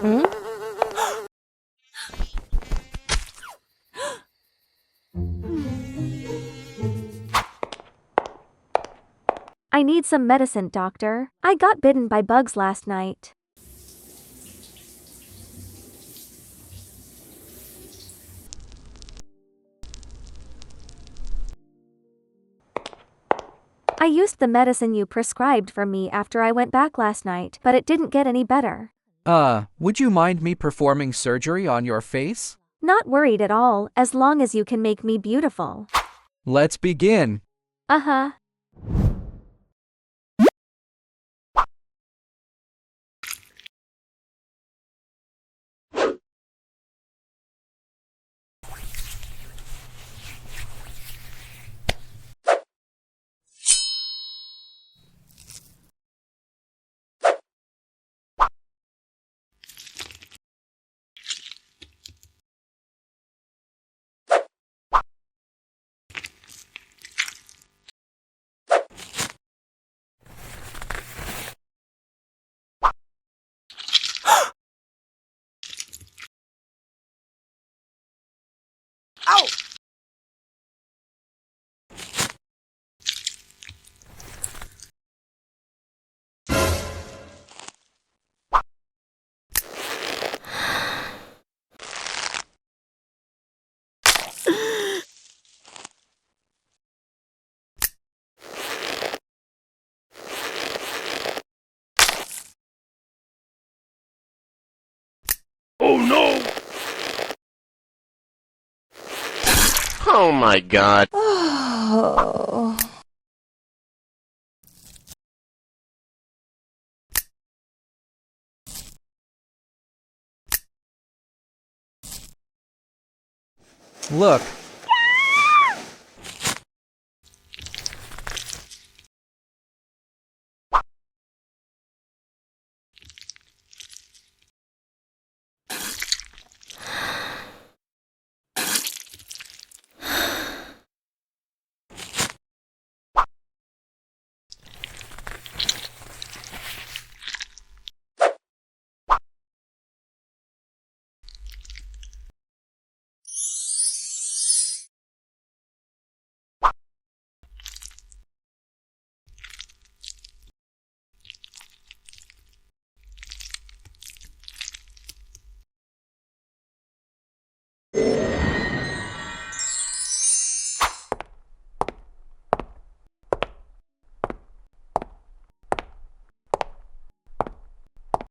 Hmm? I need some medicine, doctor. I got bitten by bugs last night. I used the medicine you prescribed for me after I went back last night, but it didn't get any better. Would you mind me performing surgery on your face? Not worried at all, as long as you can make me beautiful. Let's begin. Uh-huh. Ow! Oh no! Oh my god. Oh. Look,